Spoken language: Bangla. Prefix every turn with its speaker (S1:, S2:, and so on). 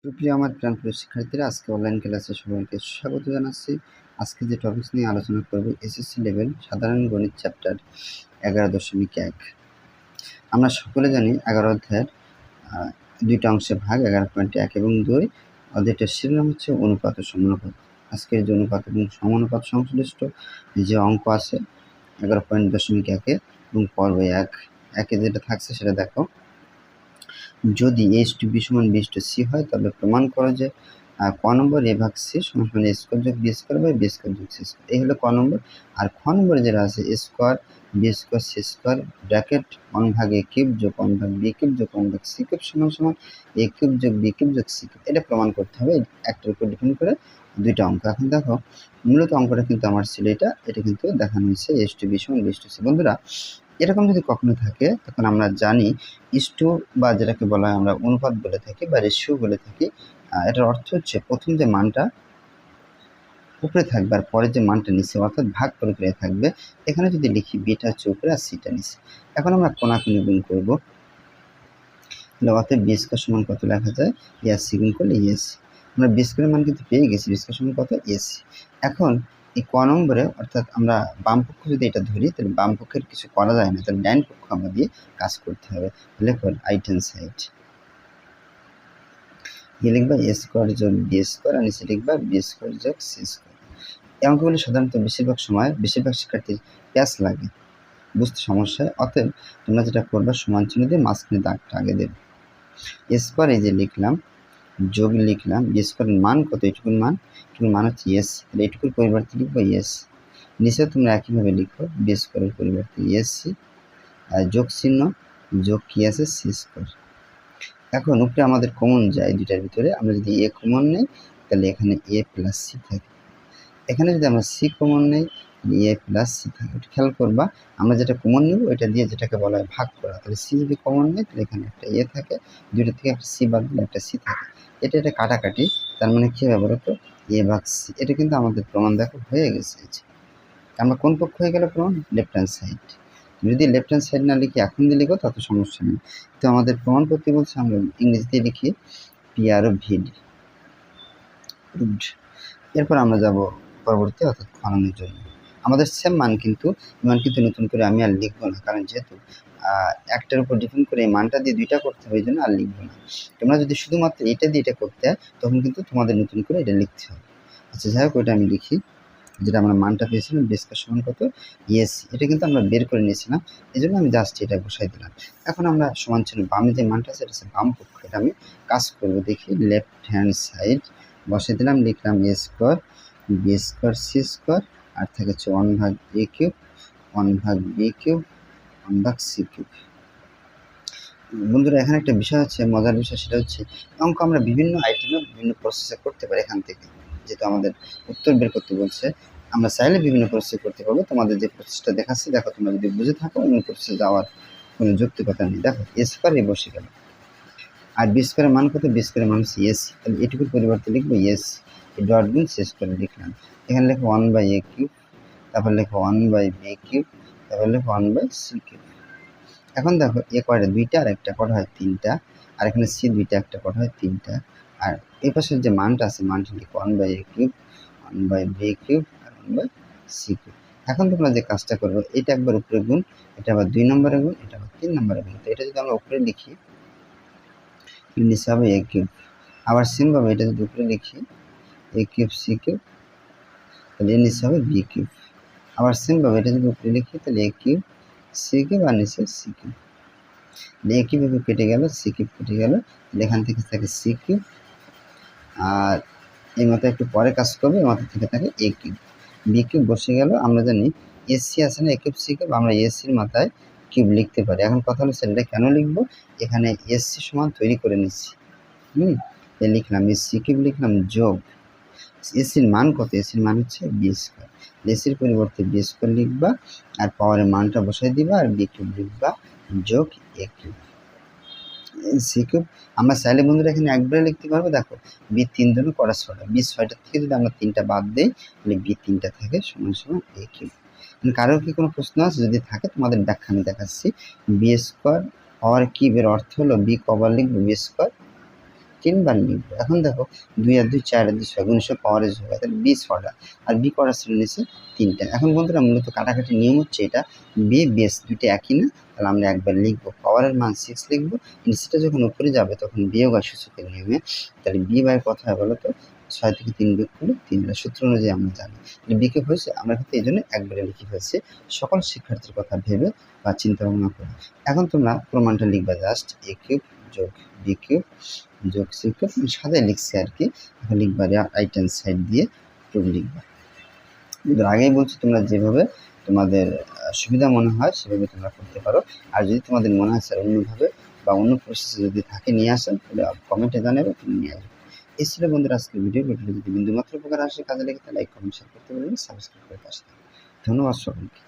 S1: সুপ্রিয় আমার প্রাণপ্রিয় শিক্ষার্থীরা, আজকে অনলাইন ক্লাসে সবাইকে স্বাগত জানাচ্ছি। আজকে যে টপিকস নিয়ে আলোচনা করব, এসএসসি লেভেল সাধারণ গণিত চ্যাপ্টার 11.1। আমরা সকলে জানি 11 অধ্যায়ের দুইটা অংশে ভাগ, 11.1 এবং 2। অধ্যায়টার শিরোনাম হচ্ছে অনুপাত ও সমানুপাত। আজকের যে অনুপাত এবং সমানুপাত সংশ্লিষ্ট যে অঙ্ক আছে 11.1 এবং পর্ব 1 যেটা থাকছে সেটা দেখো। যদি h/b = b/c হয় তবে প্রমাণ করো যে ক নম্বর a ভাগ c সমান a স্কয়ার যোগ b square by b square যোগ c স্কয়ার। এই হলো ক নম্বর। আর খ নম্বরে যেটা আছে a square b square c square bracket 1 ভাগ a কিউব যোগ 1 ভাগ b কিউব যোগ 1 ভাগ c কিউব সমান a কিউব যোগ b কিউব যোগ c কিউব। এটা প্রমাণ করতে হবে একটার উপর ডিপেন্ড করে দুইটা অঙ্ক। এখন দেখো, মূলত অঙ্কটা কিন্তু আমার ছিল এটা কিন্তু দেখানো হয়েছে h/b = b/c। বন্ধুরা, এরকম যদি কখনো থাকে তখন আমরা জানি ইস্টু বা যেটাকে বলা হয় আমরা অনুপাত বলে থাকি বা রেশিও বলে থাকি। এটার অর্থ হচ্ছে প্রথম যে মানটা উপরে থাকবে আর পরে যে মানটা নিচে, অর্থাৎ ভাগ করে থাকবে। এখানে যদি লিখি বিটা হচ্ছে উপরে আর সিটা নিচে। এখন আমরা কোনাকুনি গুণ করবো, অতএব বি স্কয়ার সমান কত লেখা যায়, সি গুণ করলে সি। আমরা বি স্কয়ারের মান কিন্তু পেয়ে গেছি, বি স্কয়ার সমান কত, সি। এখন এই ক নম্বরে, অর্থাৎ আমরা বাম পক্ষ যদি এটা ধরি তাহলে বাম পক্ষের কিছু করা যায় না, তাহলে ডাইন পক্ষ আমরা দিয়ে কাজ করতে হবে। লেখো রাইট হ্যান্ড সাইড, লিখবা এ স্কয়ার যোগ বি স্কয়ার আর নিচে লিখবা বি স্কয়ার যোগ সি স্কয়ার। এই অঙ্কগুলি সাধারণত বেশিরভাগ শিক্ষার্থীর প্যাস লাগে, বুঝতে সমস্যা হয়। অতএব তোমরা যেটা করবা, সমান চিহ্ন দিয়ে মাঝখানে দাগটা আগে দেবে। এ স্কয়ার এই যে লিখলাম, যোগ লিখলাম, বি স্কয়ারের মান কত, এটুকুর মান হচ্ছে সি, তাহলে এটুকুর পরিবর্তে লিখবো সি। নিচে তোমরা একইভাবে লিখো বি স্কয়ারের পরিবর্তে সি, আর যোগ চিহ্ন, যোগ কি আছে, সি স্কয়ার। এখন উপরে আমাদের কমন যায় দুইটার ভিতরে, আমরা যদি এ কমন নেই তাহলে এখানে এ প্লাস সি থাকে। এখানে যদি আমরা সি কমন নেই এ প্লাস সি থাকে। একটু খেয়াল করবা, আমরা যেটা কমন নেব এটা দিয়ে যেটাকে বলা হয় ভাগ করা। তাহলে সি যদি কমন নেই তাহলে এখানে একটা এ থাকে, দুইটা থেকে একটা সি বাদ দিলে একটা সি থাকে। এটা কাটাকাটি, তার মানে কি হবে বলতো, এ ভাগ সি। এটা কিন্তু আমাদের প্রমাণ দেখো হয়ে গেছে। আমরা কোন পক্ষ হয়ে গেল প্রমাণ, লেফট হ্যান্ড সাইড। যদি লেফট হ্যান্ড সাইড না লিখি এখন দিয়ে লিখো তত সমস্যা নেই। তো আমাদের প্রমাণ করতে বলছে, আমরা ইংরেজিতে লিখি পিআর ও ভিডি। এরপর আমরা যাব পরবর্তী, অর্থাৎ খননের জন্য। আমাদের সেম মান কিন্তু নতুন করে আমি আর লিখবো না, কারণ যেহেতু একটার উপর ডিপেন্ড করে এই মানটা দিয়ে দুইটা করতে হবে, এই জন্য আর লিখবো না। তোমরা যদি শুধুমাত্র এটা দিয়ে এটা করতে হয় তখন কিন্তু তোমাদের নতুন করে এটা লিখতে হবে। আচ্ছা, যাই হোক, ওইটা আমি লিখি। যেটা আমরা মানটা পেয়েছিলাম বি স্কয়ার সমান কত, সি, এটা কিন্তু আমরা বের করে নিয়েছিলাম, এই জন্য আমি জাস্ট এটা বসাই দিলাম। এখন আমরা সমান চিহ্ন বামে যে মানটা আছে এটা হচ্ছে বাম পক্ষ, এটা আমি কাজ করবো। দেখি লেফট হ্যান্ড সাইড বসে দিলাম, লিখলাম a square b square c square, আর থাকে হচ্ছে 1 ভাগ এ কিউব 1 ভাগ বি কিউব 1 ভাগ সি কিউব। বন্ধুরা, এখানে একটা বিষয় হচ্ছে, মজার বিষয়, সেটা হচ্ছে অঙ্ক আমরা বিভিন্ন আইটেমে বিভিন্ন প্রসেসে করতে পারি। এখান থেকে যেহেতু আমাদের উত্তর বের করতে বলছে, আমরা চাইলে বিভিন্ন প্রসেসে করতে পারবো। তোমাদের যে প্রসেসটা দেখাচ্ছি দেখো, তোমরা যদি বুঝে থাকো অন্য প্রসেসে যাওয়ার কোনো যৌক্তিকতা নেই। দেখো এ স্কয়ার এ বসে গেল, আর বি স্কয়ারের মান কত, বি স্কয়ারের মান হচ্ছে সি, তাহলে এটুকুর পরিবর্তে লিখবো সি, এই ডট গুণ সি স্কয়ার লিখলাম। এখানে লেখো 1 বাই এ কিউব, তারপর লেখো 1 বাই বি কিউব, তারপর লেখো 1 বাই সি কিউব। এখন দেখো এ কয়টা, দুইটা, আর একটা কটা হয় তিনটা, আর এখানে সি দুইটা, একটা কটা হয় তিনটা। আর এই পাশের যে মানটা আছে মানটা লিখো 1 by A cube 1 by B cube আর 1 বাই সি কিউব। এখন তোমরা যে কাজটা করবো, এটা একবার উপরে গুণ, এটা আবার 2 নম্বরে গুণ, এটা আবার 3 নম্বরে গুণ। তো এটা যদি আমরা উপরে লিখি নিচে হবে এ কিউব, আবার সেম ভাবে এটা যদি উপরে লিখি এ কিউব সি কিউব, তাহলে এর নিচে হবে বি কিউব। আবার সেম ভাবে এটা যদি উপরে লিখি তাহলে এ কিউব সি কিউব আর নিচে সি কিউব। এ কিউব কেটে গেল, সি কিউব কেটে গেল, এখান থেকে থাকে সি কিউব, আর এই মতো একটু পরে কাজ করবে, এই মাথা থেকে থাকে এ কিউব। বি কিউব বসে গেল। আমরা জানি এসি আছে না, এ কিউব সি কিউব, আমরা এসির মাথায় কিউব লিখতে পারি। এখন কথা হলো সেটা কেন লিখবো, এখানে এসি সমান তৈরি করে নিচ্ছি। লিখলাম সি কিউব, লিখলাম যোগ এসির মান কত, এসির মান হচ্ছে বি স্কয়ার। এসির পরিবর্তে বি স্কয়ার লিখবা, আর পাওয়ারের মানটা বসাই দিবা, আর বি কিউব লিখবা যোগ এ কিউব সি কিউব। আমরা চাইলে বন্ধুরা এখানে একবারে লিখতে পারবো। দেখো বি 3 দুগুণ করা 6টা, বি 6টা থেকে যদি আমরা 3টা বাদ দিই তাহলে বি 3টা থাকে সমান সমান এ কিউব। কারোর কি কোনো প্রশ্ন আছে, যদি থাকে তোমাদের ব্যাখ্যা আমি দেখাচ্ছি। বি স্কয়ার পাওয়ার কিউবের অর্থ হলো বি কবার লিখবো, বি স্কয়ার 3 বার লিখবো। এখন দেখো 2 আর 2 4 আর 2 6 গুণিতক পাওয়ারে যোগ হয়, তাহলে b ছটা আর b কটার ছিল নিচে 3টা। এখন বন্ধুরা মূলত কাটাকাটির নিয়ম হচ্ছে এটা, b বেস দুইটা একই না, তাহলে আমরা একবার লিখবো, পাওয়ারের মান 6 লিখবো, নিচেটা যখন উপরে যাবে তখন বিয়োগ আর সূচকের নিয়মে, তাহলে b বাই কত হয় বলো তো, 6 থেকে 3 বিয়োগ করলে 3, এটা সূত্র অনুযায়ী আমরা জানি। b কে হয়েছে আমরা কিন্তু এই জন্য একবারে লিখে ফেলছি, সকল শিক্ষার্থীর কথা ভেবে বা চিন্তা ভাবনা করে। এখন তোমরা প্রমাণটা লিখবা, জাস্ট a কিউব যোগ b কিউব যোগ c কিউব, সাদায় লিখছি আর কি। এখন লিখবা রাইট হ্যান্ড সাইড দিয়ে টুক লিখবা। কিন্তু আগেই বলছি তোমরা যেভাবে তোমাদের সুবিধা মনে হয় সেভাবে তোমরা করতে পারো। আর যদি তোমাদের মনে হয় স্যার অন্যভাবে বা অন্য প্রসেসে যদি থাকে নিয়ে আসেন, তাহলে কমেন্টে জানাবে, তুমি নিয়ে আসবে। এই ছিল বন্ধুরা আজকের ভিডিওটি যদি বিন্দুমাত্র উপকার আসে, কাজে লেগে লাইক কমেন্ট শেয়ার করতে পারবেন, সাবস্ক্রাইব করে পাশে থাকবেন। ধন্যবাদ সকলকে।